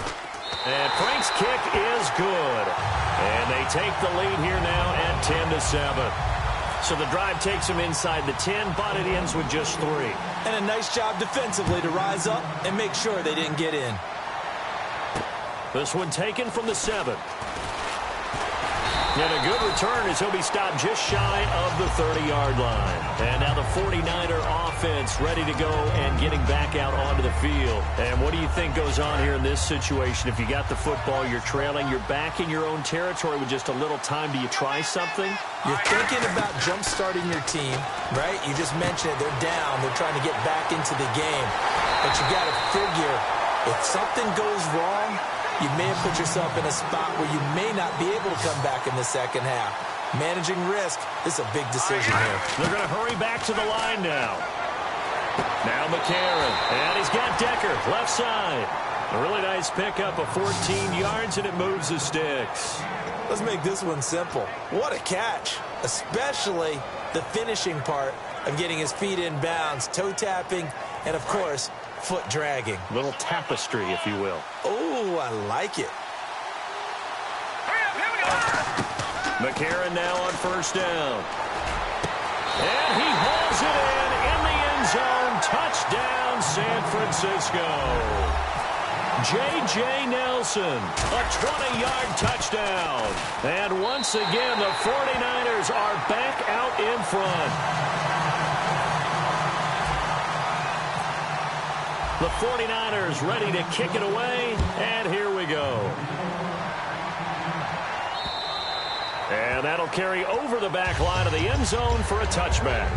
And Frank's kick is good. And they take the lead here now at 10-7. So the drive takes them inside the 10, but it ends with just 3. And a nice job defensively to rise up and make sure they didn't get in. This one taken from the 7. And a good return as he'll be stopped just shy of the 30-yard line. And now the 49er offense ready to go and getting back out onto the field. And what do you think goes on here in this situation? If you got the football, you're trailing, you're back in your own territory with just a little time. Do you try something? You're thinking about jump-starting your team, right? You just mentioned it. They're down. They're trying to get back into the game. But you got to figure if something goes wrong, you may have put yourself in a spot where you may not be able to come back in the second half. Managing risk is a big decision here. They're going to hurry back to the line now. Now McCarron. And he's got Decker left side. A really nice pickup of 14 yards, and it moves the sticks. Let's make this one simple. What a catch, especially the finishing part of getting his feet in bounds, toe tapping, and, of course, foot dragging. Little tapestry, if you will. Oh, I like it. McCarron now on first down. And he hauls it in the end zone. Touchdown, San Francisco. J.J. Nelson, a 20-yard touchdown. And once again, the 49ers are back out in front. The 49ers ready to kick it away, and here we go. And that'll carry over the back line of the end zone for a touchback.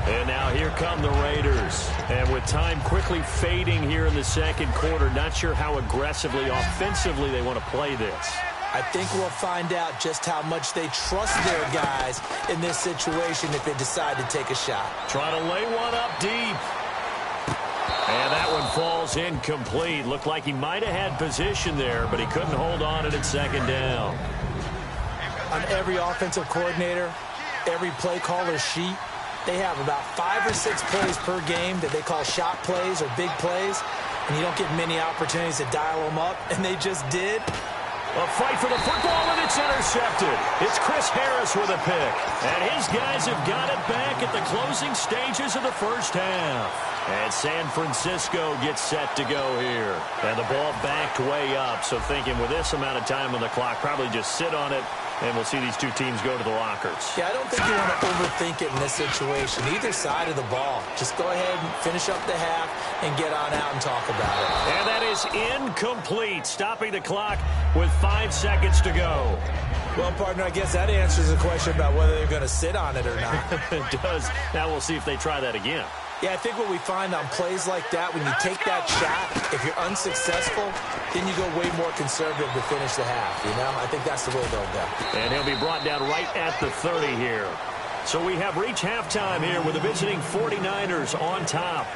And now here come the Raiders. And with time quickly fading here in the second quarter, not sure how aggressively, offensively they want to play this. I think we'll find out just how much they trust their guys in this situation if they decide to take a shot. Trying to lay one up deep. And that one falls incomplete. Looked like he might have had position there, but he couldn't hold on to it at second down. On every offensive coordinator, every play caller sheet, they have about 5 or 6 plays per game that they call shot plays or big plays, and you don't get many opportunities to dial them up, and they just did. A fight for the football, and it's intercepted. It's Chris Harris with a pick. And his guys have got it back at the closing stages of the first half. And San Francisco gets set to go here. And the ball backed way up, so thinking with this amount of time on the clock, probably just sit on it, and we'll see these two teams go to the lockers. Yeah, I don't think you want to overthink it in this situation. Either side of the ball. Just go ahead and finish up the half and get on out and talk about it. And that is incomplete, stopping the clock with 5 seconds to go. Well, partner, I guess that answers the question about whether they're going to sit on it or not. It does. Now we'll see if they try that again. Yeah, I think what we find on plays like that, when you take that shot, if you're unsuccessful, then you go way more conservative to finish the half, you know? I think that's the way they'll go. And he'll be brought down right at the 30 here. So we have reached halftime here with the visiting 49ers on top.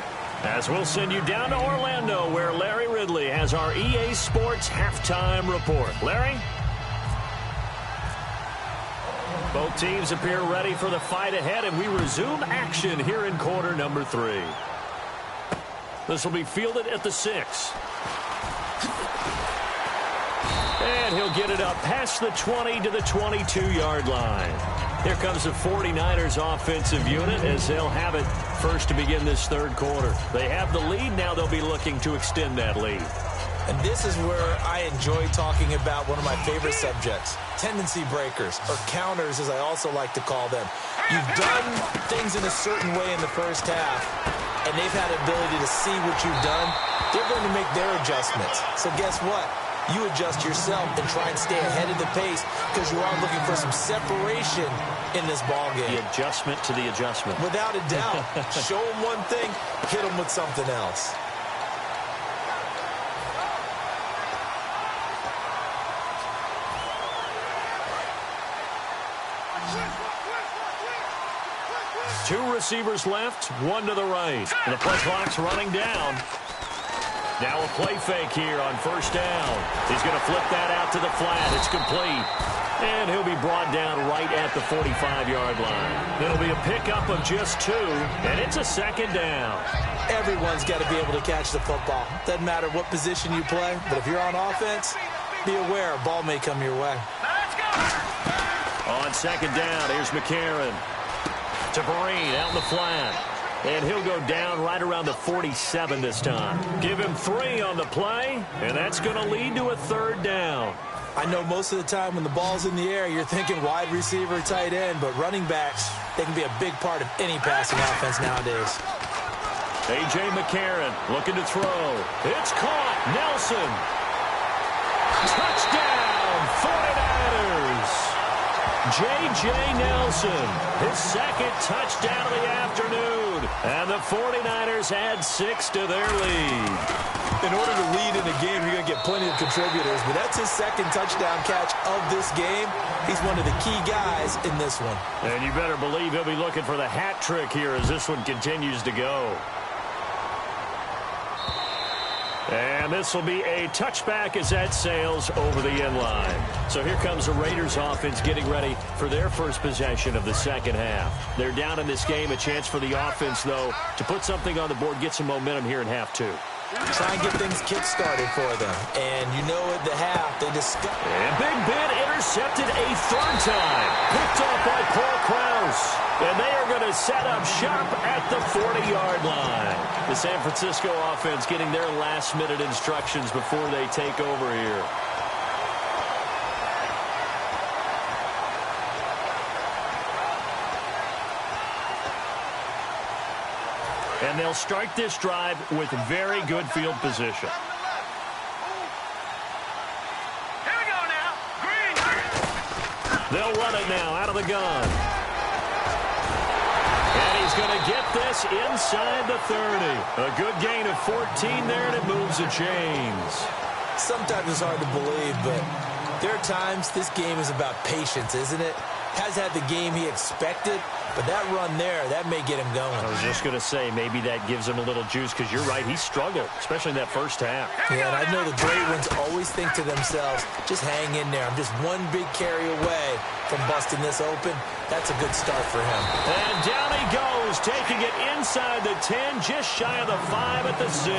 As we'll send you down to Orlando, where Larry Ridley has our EA Sports halftime report. Larry? Both teams appear ready for the fight ahead, and we resume action here in quarter number 3. This will be fielded at the 6. And he'll get it up past the 20 to the 22-yard line. Here comes the 49ers offensive unit as they'll have it first to begin this third quarter. They have the lead. Now they'll be looking to extend that lead. And this is where I enjoy talking about one of my favorite subjects, tendency breakers, or counters as I also like to call them. You've done things in a certain way in the first half, and they've had the ability to see what you've done. They're going to make their adjustments. So guess what? You adjust yourself and try and stay ahead of the pace because you are looking for some separation in this ball game. The adjustment to the adjustment. Without a doubt. Show them one thing, hit them with something else. Two receivers left, one to the right. And the play clock's running down. Now a play fake here on first down. He's going to flip that out to the flat. It's complete. And he'll be brought down right at the 45-yard line. It'll be a pickup of just 2, and it's a second down. Everyone's got to be able to catch the football. Doesn't matter what position you play, but if you're on offense, be aware a ball may come your way. Let's go. On second down, here's McCarron to Breen out in the flat. And he'll go down right around the 47 this time. Give him 3 on the play, and that's going to lead to a third down. I know most of the time when the ball's in the air, you're thinking wide receiver, tight end, but running backs, they can be a big part of any passing offense nowadays. A.J. McCarron looking to throw. It's caught. Nelson. Touchdown, 49ers. J.J. Nelson, his second touchdown of the afternoon. And the 49ers add 6 to their lead. In order to lead in a game, you're going to get plenty of contributors, but that's his second touchdown catch of this game. He's one of the key guys in this one. And you better believe he'll be looking for the hat trick here as this one continues to go. And this will be a touchback as that sails over the end line. So here comes the Raiders offense getting ready for their first possession of the second half. They're down in this game. A chance for the offense, though, to put something on the board, get some momentum here in half 2. Try and get things kick-started for them. And you know at the half, they discuss. And Big Ben intercepted a third time. Picked off by Paul Krause. And they are going to set up shop at the 40-yard line. The San Francisco offense getting their last-minute instructions before they take over here. And they'll start this drive with very good field position. Here we go now. Green. They'll run it now out of the gun. And he's going to get this inside the 30. A good gain of 14 there, and it moves the chains. Sometimes it's hard to believe, but there are times this game is about patience, isn't it? Has had the game he expected, but that run there, that may get him going. I was just going to say, maybe that gives him a little juice, because you're right, he struggled, especially in that first half. Yeah, and I know the great ones always think to themselves, just hang in there. I'm just one big carry away from busting this open. That's a good start for him. And down he goes, taking it inside the 10, just shy of the 5 at the 6.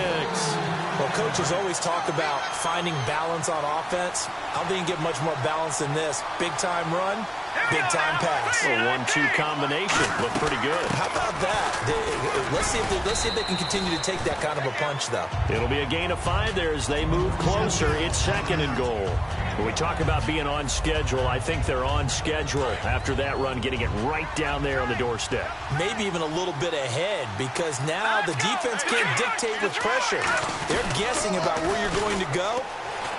Well, coaches always talk about finding balance on offense. I don't think you get much more balance than this. Big-time run, big-time pass. A 1-2 combination. Looked pretty good. How about that? Let's see if they can continue to take that kind of a punch, though. It'll be a gain of 5 there as they move closer. It's second and goal. When we talk about being on schedule, I think they're on schedule after that run, getting it right down there on the doorstep. Maybe even a little bit ahead, because now the defense can't dictate with pressure. They're guessing about where you're going to go.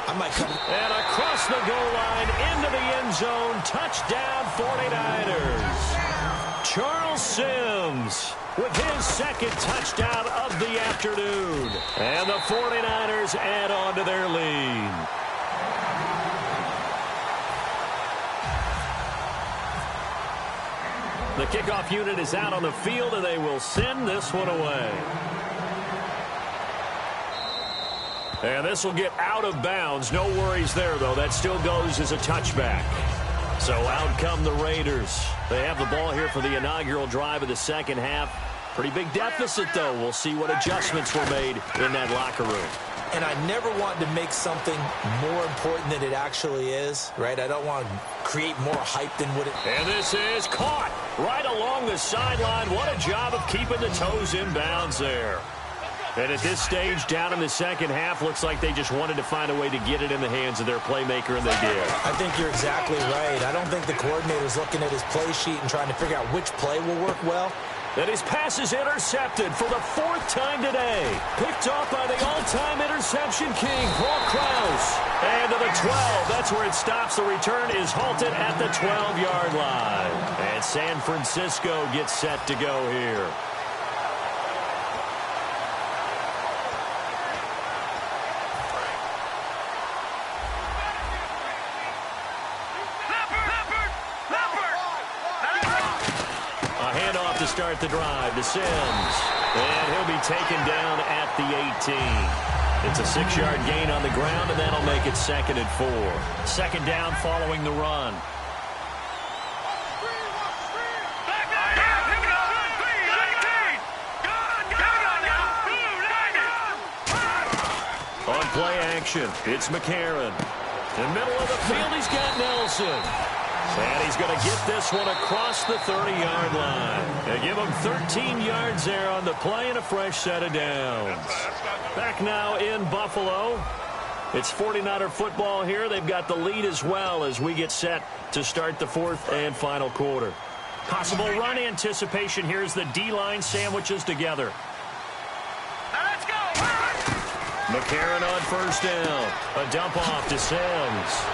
I might come. And across the goal line, into the end zone, touchdown 49ers. Charles Sims with his second touchdown of the afternoon. And the 49ers add on to their lead. The kickoff unit is out on the field, and they will send this one away. And this will get out of bounds. No worries there, though. That still goes as a touchback. So out come the Raiders. They have the ball here for the inaugural drive of the second half. Pretty big deficit, though. We'll see what adjustments were made in that locker room. And I never want to make something more important than it actually is, right? I don't want to create more hype than what it... And this is caught right along the sideline. What a job of keeping the toes in bounds there. And at this stage, down in the second half, looks like they just wanted to find a way to get it in the hands of their playmaker, and they did. I think you're exactly right. I don't think the coordinator's looking at his play sheet and trying to figure out which play will work well. And his pass is intercepted for the 4th time today. Picked off by the all-time interception king, Paul Krause. And to the 12. That's where it stops. The return is halted at the 12-yard line. And San Francisco gets set to go here. To start the drive to Sims. And he'll be taken down at the 18. It's a 6-yard gain on the ground, and that'll make it 2nd and 4. 2nd down following the run. On play action, it's McCarron. In the middle of the field, he's got Nelson. And he's going to get this one across the 30-yard line. They give him 13 yards there on the play and a fresh set of downs. Back now in Buffalo. It's 49er football here. They've got the lead as well as we get set to start the 4th and final quarter. Possible run anticipation here as the D-line sandwiches together. Let's go! McCarron on 1st down. A dump off to Sims.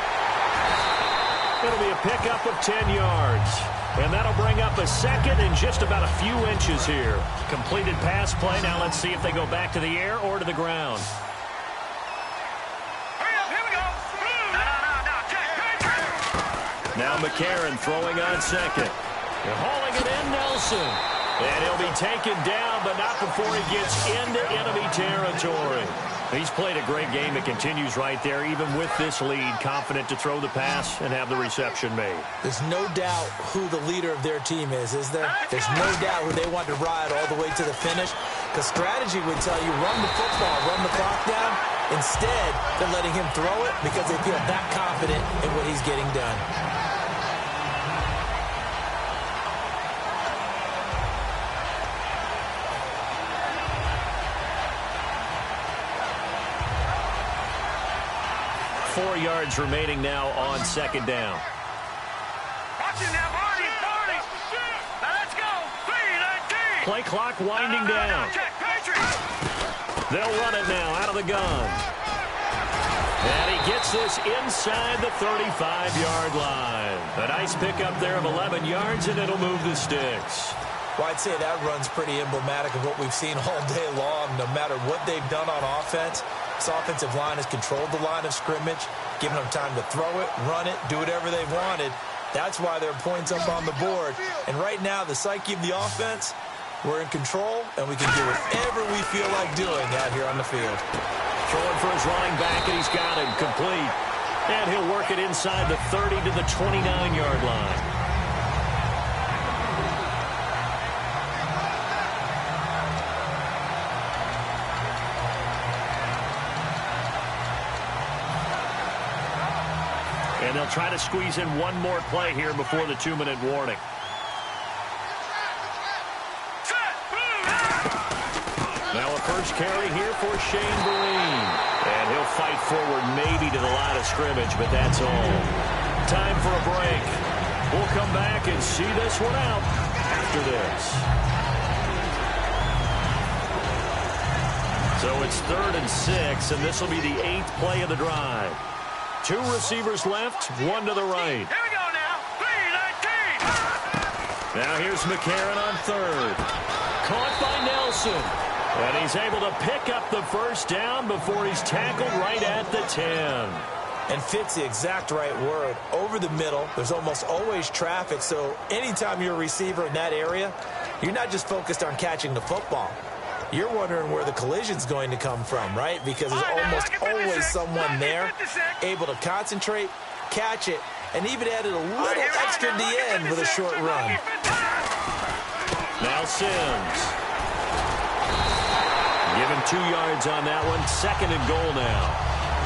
It'll be a pickup of 10 yards. And that'll bring up a 2nd and just about a few inches here. Completed pass play. Now let's see if they go back to the air or to the ground. Hurry up, here we go. No. Now McCarron throwing on 2nd. They're hauling it in, Nelson. And he'll be taken down, but not before he gets into enemy territory. He's played a great game. It continues right there, even with this lead, confident to throw the pass and have the reception made. There's no doubt who the leader of their team is there? There's no doubt who they want to ride all the way to the finish. Because strategy would tell you, run the football, run the clock down. Instead, they're letting him throw it because they feel that confident in what he's getting done. 4 yards remaining now on 2nd down. Watch it now, Barney. Now let's go. 3-19. Play clock winding down. Check, Patriots. They'll run it now out of the gun. And he gets this inside the 35-yard line. A nice pickup there of 11 yards, and it'll move the sticks. Well, I'd say that run's pretty emblematic of what we've seen all day long. No matter what they've done on offense, this offensive line has controlled the line of scrimmage, given them time to throw it, run it, do whatever they wanted. That's why there are points up on the board. And right now, the psyche of the offense, we're in control, and we can do whatever we feel like doing out here on the field. Throwing for his running back, and he's got him complete. And he'll work it inside the 30 to the 29-yard line. And they'll try to squeeze in one more play here before the 2-minute warning. Now a first carry here for Shane Vereen. And he'll fight forward maybe to the line of scrimmage, but that's all. Time for a break. We'll come back and see this one out after this. So it's 3rd and 6, and this will be the 8th play of the drive. 2 receivers left, 1 to the right. Here we go now. 3-19. Now here's McCarron on 3rd. Caught by Nelson. And he's able to pick up the first down before he's tackled right at the 10. And fits the exact right word. Over the middle, there's almost always traffic. So anytime you're a receiver in that area, you're not just focused on catching the football. You're wondering where the collision's going to come from, right? Because there's almost always someone there able to concentrate, catch it, and even added a little extra at the end with a short run. Now Sims. Give him 2 yards on that one. 2nd and goal now.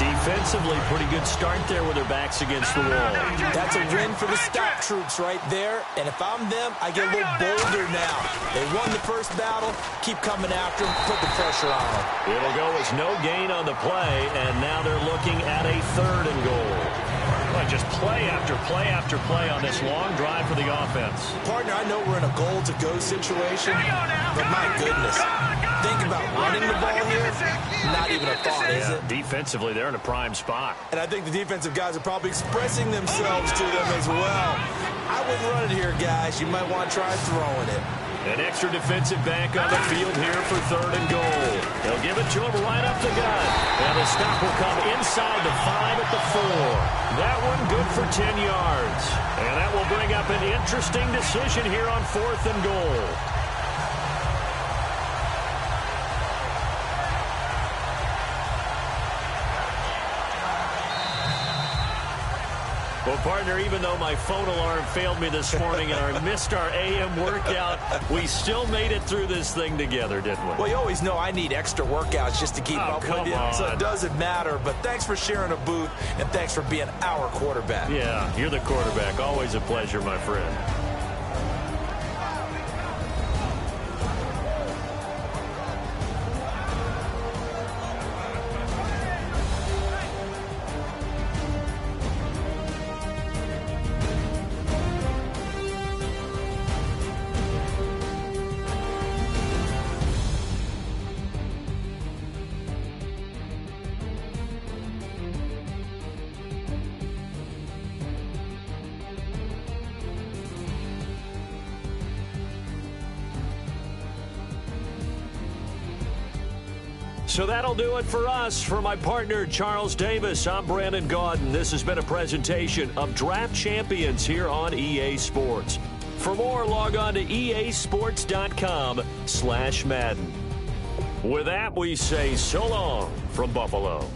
Defensively, pretty good start there with their backs against the wall. That's a win for the stop troops right there. And if I'm them, I get a little bolder now. They won the first battle. Keep coming after them. Put the pressure on them. It'll go as no gain on the play, and now they're looking at a 3rd and goal. Well, just play after play after play on this long drive for the offense. Partner, I know we're in a goal-to-go situation, but my goodness. Think about running the ball here. Not even a thought, is it? Defensively, they're in a prime spot. And I think the defensive guys are probably expressing themselves to them as well. I wouldn't run it here, guys. You might want to try throwing it. An extra defensive back on the field here for 3rd and goal. They'll give it to him right up the gut. And the stop will come inside the 5 at the 4. That one good for 10 yards. And that will bring up an interesting decision here on 4th and goal. Well, partner, even though my phone alarm failed me this morning and I missed our AM workout, we still made it through this thing together, didn't we? Well, you always know I need extra workouts just to keep up with you, on. so it doesn't matter. But thanks for sharing a booth, and thanks for being our quarterback. Yeah, you're the quarterback. Always a pleasure, my friend. So that'll do it for us. For my partner, Charles Davis, I'm Brandon Gaudin. This has been a presentation of Draft Champions here on EA Sports. For more, log on to easports.com/Madden. With that, we say so long from Buffalo.